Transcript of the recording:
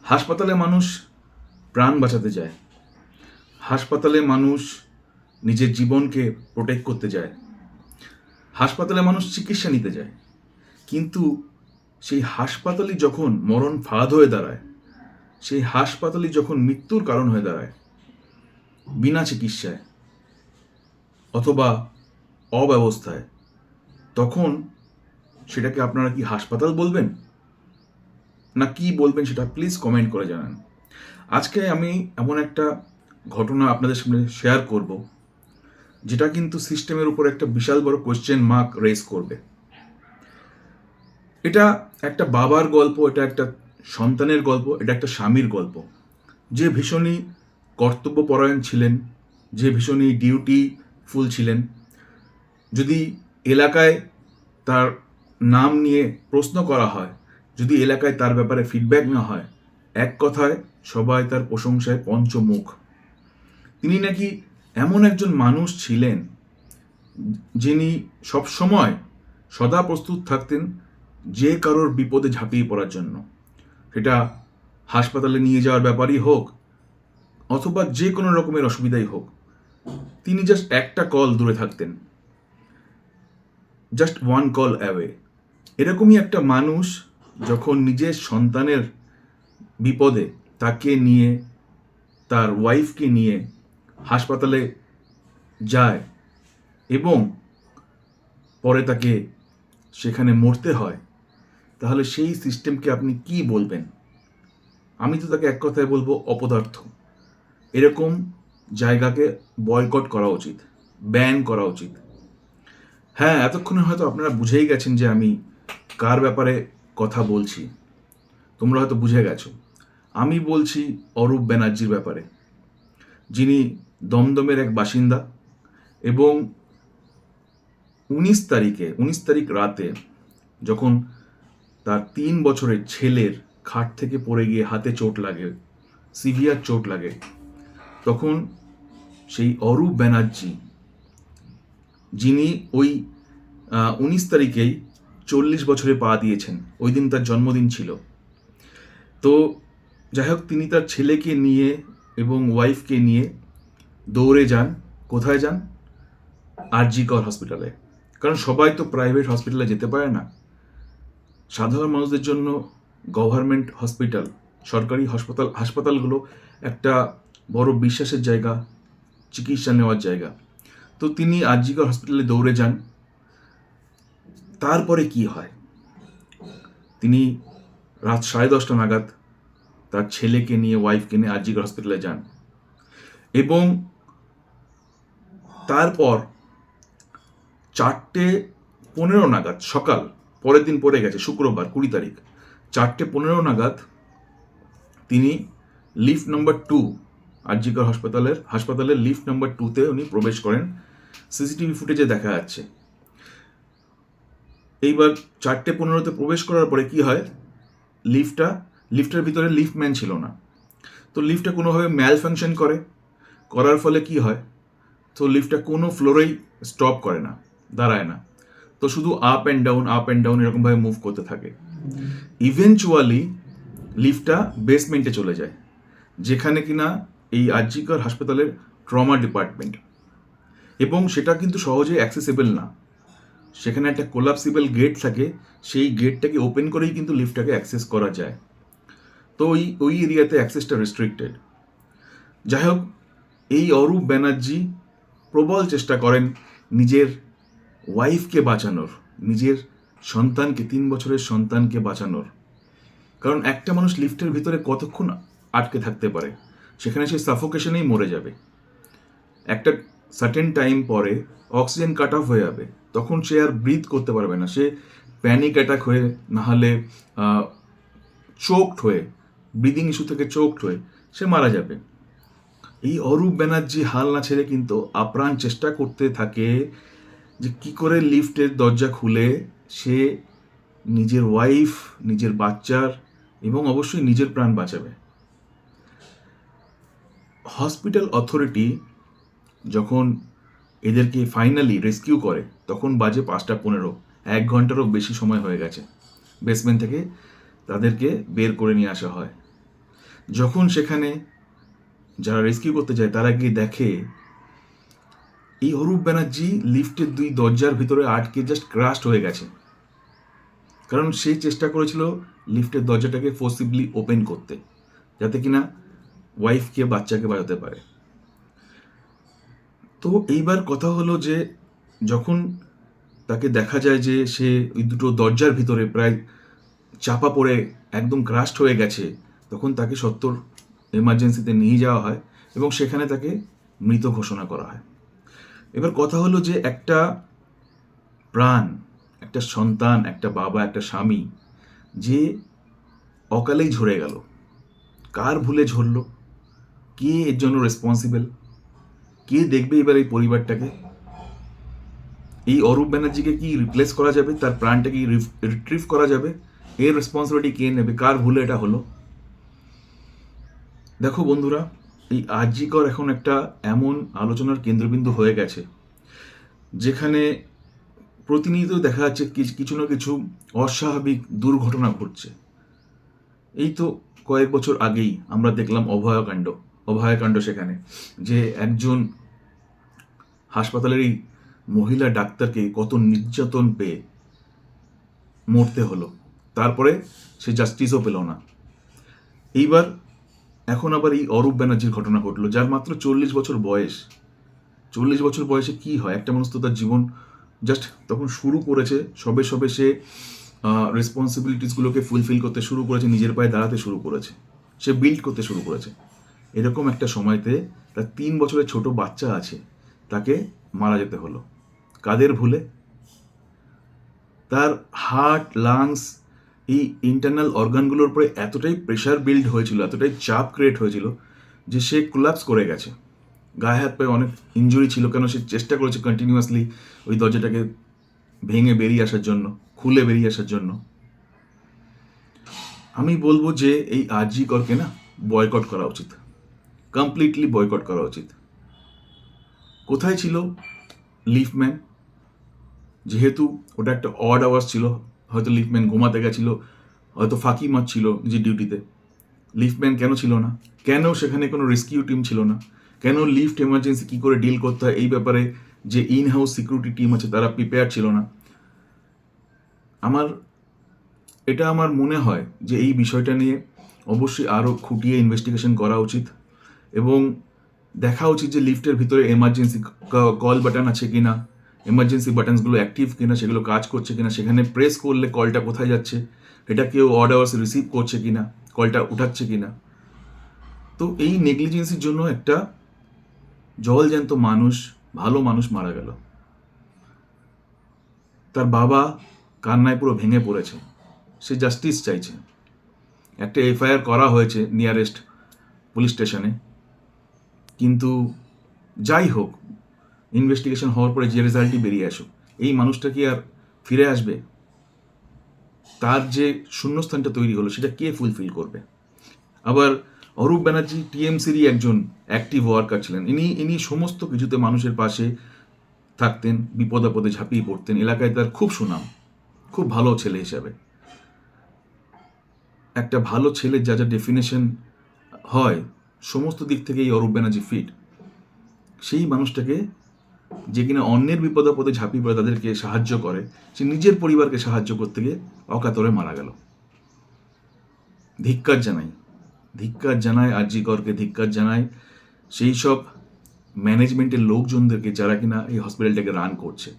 হাসপাতালে মানুষ প্রাণ বাঁচাতে যায়, হাসপাতালে মানুষ নিজের জীবনকে প্রোটেক্ট করতে যায়, হাসপাতালে মানুষ চিকিৎসা নিতে যায়। কিন্তু সেই হাসপাতালই যখন মরণ ফাঁদ হয়ে দাঁড়ায়, সেই হাসপাতালই যখন মৃত্যুর কারণ হয়ে দাঁড়ায় বিনা চিকিৎসায় অথবা অব্যবস্থায়, তখন সেটাকে আপনারা কি হাসপাতাল বলবেন না কি বলবেন সেটা প্লিজ কমেন্ট করে জানান। আজকে আমি এমন একটা ঘটনা আপনাদের সামনে শেয়ার করব যেটা কিন্তু সিস্টেমের উপর একটা বিশাল বড় কোয়েশ্চেন মার্ক রেজ করবে। এটা একটা বাবার গল্প, এটা একটা সন্তানের গল্প, এটা একটা স্বামীর গল্প, যে ভীষণই কর্তব্যপরায়ণ ছিলেন, যে ভীষণই ডিউটিফুল ছিলেন। যদি এলাকায় তার নাম নিয়ে প্রশ্ন করা হয়, যদি এলাকায় তার ব্যাপারে ফিডব্যাক না হয়, এক কথায় সবাই তার প্রশংসায় পঞ্চমুখ। তিনি নাকি এমন একজন মানুষ ছিলেন যিনি সবসময় সদা প্রস্তুত থাকতেন যে কারোর বিপদে ঝাঁপিয়ে পড়ার জন্য, সেটা হাসপাতালে নিয়ে যাওয়ার ব্যাপারই হোক অথবা যে কোনো রকমের অসুবিধাই হোক। তিনি জাস্ট একটা কল দূরে থাকতেন, জাস্ট ওয়ান কল অ্যাওয়ে। এরকমই একটা মানুষ যখন নিজের সন্তানের বিপদে তাকে নিয়ে, তার ওয়াইফকে নিয়ে হাসপাতালে যায় এবং পরে তাকে সেখানে মরতে হয়, তাহলে সেই সিস্টেমকে আপনি কি বলবেন? আমি তো তাকে এক কথায় বলবো অপদার্থ। এরকম জায়গাকে বয়কট করা উচিত, ব্যান করা উচিত। হ্যাঁ, এতক্ষণে হয়তো আপনারা বুঝেই গেছেন যে আমি কার ব্যাপারে কথা বলছি। তোমরা হয়তো বুঝে গেছো, আমি বলছি অরূপ ব্যানার্জির ব্যাপারে, যিনি দমদমের এক বাসিন্দা এবং 19 তারিখ রাতে যখন তার 3 বছরের ছেলের খাট থেকে পড়ে গিয়ে হাতে চোট লাগে, সিভিয়ার চোট লাগে, তখন সেই অরূপ ব্যানার্জি, যিনি ওই 19 তারিখেই 40 বছরে পা দিয়েছেন, ওই দিন তার জন্মদিন ছিল। তো যাই হোক, তিনি তার ছেলেকে নিয়ে এবং ওয়াইফকে নিয়ে দৌড়ে যান। কোথায় যান? আরজি কর হসপিটালে। কারণ সবাই তো প্রাইভেট হসপিটালে যেতে পারে না। সাধারণ মানুষদের জন্য গভর্নমেন্ট হসপিটাল, সরকারি হাসপাতালগুলো একটা বড় বিশ্বাসের জায়গা, চিকিৎসা নেওয়ার জায়গা। তো তিনি আরজি কর হসপিটালে দৌড়ে যান। তারপরে কি হয়? তিনি রাত 10:30 নাগাদ তার ছেলেকে নিয়ে, ওয়াইফকে নিয়ে আরজি কর হসপিটালে যান এবং তারপর 4:15 নাগাদ সকাল, পরের দিন পড়ে গেছে শুক্রবার 20 তারিখ, 4:15 নাগাদ তিনি লিফট নাম্বার 2, আরজি কর হাসপাতালের লিফট নাম্বার 2-তে উনি প্রবেশ করেন। সিসিটিভি ফুটেজে দেখা যাচ্ছে। এইবার 4:15-তে প্রবেশ করার পরে কি হয়? লিফটের ভিতরে লিফটম্যান ছিল না। তো লিফটটা কোনোভাবে ম্যাল ফাংশন করার ফলে কি হয়? তো লিফটটা কোনো ফ্লোরেই স্টপ করে না, দাঁড়ায় না। তো শুধু আপ অ্যান্ড ডাউন এরকমভাবে মুভ করতে থাকে। ইভেনচুয়ালি লিফটটা বেসমেন্টে চলে যায়, যেখানে কিনা এই আরজি কর হাসপাতালের ট্রমা ডিপার্টমেন্ট, এবং সেটা কিন্তু সহজে অ্যাক্সেসেবল না। সেখানে একটা কোলাপসিবল গেট থাকে, সেই গেটটাকে ওপেন করেই কিন্তু লিফটটাকে অ্যাক্সেস করা যায়। তো ওই এরিয়াতে অ্যাক্সেসটা রেস্ট্রিক্টেড। যাই হোক, এই অরূপ ব্যানার্জি প্রবল চেষ্টা করেন নিজের ওয়াইফকে বাঁচানোর, নিজের সন্তানকে, 3 বছরের সন্তানকে বাঁচানোর। কারণ একটা মানুষ লিফটের ভিতরে কতক্ষণ আটকে থাকতে পারে? সেখানে সে সাফোকেশনেই মরে যাবে। একটা সার্টেন টাইম পরে অক্সিজেন কাট অফ হয়ে যাবে, তখন সে আর ব্রিথ করতে পারবে না। সে প্যানিক অ্যাটাক হয়ে, নাহলে চোকড হয়ে, ব্রিদিং ইস্যু থেকে চোকড হয়ে সে মারা যাবে। এই অরূপ ব্যানার্জি হাল না ছেড়ে কিন্তু আপ্রাণ চেষ্টা করতে থাকে যে কি করে লিফটের দরজা খুলে সে নিজের ওয়াইফ, নিজের বাচ্চার এবং অবশ্যই নিজের প্রাণ বাঁচাবে। হসপিটাল অথরিটি যখন এদেরকে ফাইনালি রেস্কিউ করে, তখন বাজে 5:15, 1 ঘন্টারও বেশি সময় হয়ে গেছে। বেসমেন্ট থেকে তাদেরকে বের করে নিয়ে আসা হয়। যখন সেখানে যারা রেস্কিউ করতে যায় তারা গিয়ে দেখে এই অরূপ ব্যানার্জি লিফটের 2 দরজার ভিতরে আটকে জাস্ট ক্রাশড হয়ে গেছে। কারণ সে চেষ্টা করেছিল লিফটের দরজাটাকে ফোর্সিবলি ওপেন করতে, যাতে কিনা ওয়াইফকে বাচ্চাকে বাঁচাতে পারে। তো এইবার কথা হলো যে যখন তাকে দেখা যায় যে সে ওই দুটো দরজার ভিতরে প্রায় চাপা পড়ে একদম ক্রাশড হয়ে গেছে, তখন তাকে সত্বর এমার্জেন্সিতে নিয়ে যাওয়া হয় এবং সেখানে তাকে মৃত ঘোষণা করা হয়। এবার কথা হলো যে একটা প্রাণ, একটা সন্তান, একটা বাবা, একটা স্বামী যে অকালেই ঝরে গেল, কার ভুলে ঝরল, কে এর জন্য রেসপন্সিবল, কে দেখবে এবার এই পরিবারটাকে? এই অরূপ ব্যানার্জিকে কি রিপ্লেস করা যাবে? তার প্রাণটাকে রিট্রিভ করা যাবে? এর রেসপন্সিবিলিটি কে নেবে? কার ভুলে এটা হলো? দেখো বন্ধুরা, এই আরজি কর এখন একটা এমন আলোচনার কেন্দ্রবিন্দু হয়ে গেছে যেখানে প্রতিনিয়ত দেখা যাচ্ছে কিছু না কিছু অস্বাভাবিক দুর্ঘটনা ঘটছে। এই তো কয়েক বছর আগেই আমরা দেখলাম অভয়াকাণ্ড, সেখানে যে একজন হাসপাতালেরই মহিলা ডাক্তারকে কত নির্যাতন পেয়ে মরতে হলো, তারপরে সে জাস্টিসও পেল না। এইবার এখন আবার এই অরূপ ব্যানার্জির ঘটনা ঘটলো, যার মাত্র 40 বছর বয়স। 40 বছর বয়সে কি হয়? একটা মানুষ তো তার জীবন জাস্ট তখন শুরু করেছে, সবে সবে সে রেসপন্সিবিলিটিসগুলোকে ফুলফিল করতে শুরু করেছে, নিজের পায়ে দাঁড়াতে শুরু করেছে, সে বিল্ড করতে শুরু করেছে। এরকম একটা সময়তে তার 3 বছরের ছোট বাচ্চা আছে, তাকে মারা যেতে হলো। কাদের ভুলে? তার হার্ট, লাংস, এই ইন্টারনাল অর্গানগুলোর উপরে এতটাই প্রেশার বিল্ড হয়েছিল, এতটাই চাপ ক্রিয়েট হয়েছিল যে সে কোলাপস করে গেছে। গায়ে হাত পায়ে অনেক ইনজুরি ছিল, কেন সে চেষ্টা করেছে কন্টিনিউয়াসলি ওই দরজাটাকে ভেঙে বেরিয়ে আসার জন্য, খুলে বেরিয়ে আসার জন্য। আমি বলবো যে এই আরজি করকে না বয়কট করা উচিত, কমপ্লিটলি বয়কট করা উচিত। কোথায় ছিল লিফটম্যান? যেহেতু ওটা একটা অড আওয়ার্স ছিল, হয়তো লিফটম্যান ঘুমাতে গেছিল, হয়তো ফাঁকি মারছিল যে ডিউটিতে। লিফটম্যান কেন ছিল না? কেন সেখানে কোনো রেস্কিউ টিম ছিল না? কেন লিফট এমার্জেন্সি কী করে ডিল করতে হয় এই ব্যাপারে যে ইন হাউস সিকিউরিটি টিম আছে তারা প্রিপেয়ার ছিল না? আমার মনে হয় যে এই বিষয়টা নিয়ে অবশ্যই আরও খুঁটিয়ে ইনভেস্টিগেশন করা উচিত এবং দেখা উচিত যে লিফটের ভিতরে এমার্জেন্সি কল বাটন আছে কিনা, এমার্জেন্সি বাটনসগুলো অ্যাক্টিভ কিনা, সেগুলো কাজ করছে কিনা, সেখানে প্রেস করলে কলটা কোথায় যাচ্ছে, এটা কেউ অর্ডার্স রিসিভ করছে কিনা, কলটা উঠাচ্ছে কিনা। তো এই নেগলিজেন্সির জন্য একটা জলজ্যান্ত মানুষ, ভালো মানুষ মারা গেল। তার বাবা কান্নায় পুরো ভেঙে পড়েছে, সে জাস্টিস চাইছে। একটা এফআইআর করা হয়েছে নিয়ারেস্ট পুলিশ স্টেশনে, কিন্তু যাই হোক, ইনভেস্টিগেশন হওয়ার পরে যে রেজাল্টই বেরিয়ে আসুক, এই মানুষটা কি আর ফিরে আসবে? তার যে শূন্যস্থানটা তৈরি হলো সেটা কে ফুলফিল করবে? আবার অরূপ ব্যানার্জি টিএমসিরই একজন অ্যাক্টিভ ওয়ার্কার ছিলেন। ইনি সমস্ত কিছুতে মানুষের পাশে থাকতেন, বিপদ আপদে ঝাঁপিয়ে পড়তেন, এলাকায় তার খুব সুনাম, খুব ভালো ছেলে হিসাবে। একটা ভালো ছেলের যা যা ডেফিনেশন হয়, সমস্ত দিক থেকে এই অরূপ ব্যানার্জি ফিট। সেই মানুষটাকে, যে কিনা অন্যের বিপদ আপদে ঝাঁপিয়ে পড়ে তাদেরকে সাহায্য করে, সে নিজের পরিবারকে সাহায্য করতে গিয়ে অকাতরে মারা গেল। ধিক্কার জানাই আরজি করকে, ধিক্কার জানাই সেই সব ম্যানেজমেন্টের লোকজনদেরকে যারা কিনা এই হসপিটালটাকে রান করছে।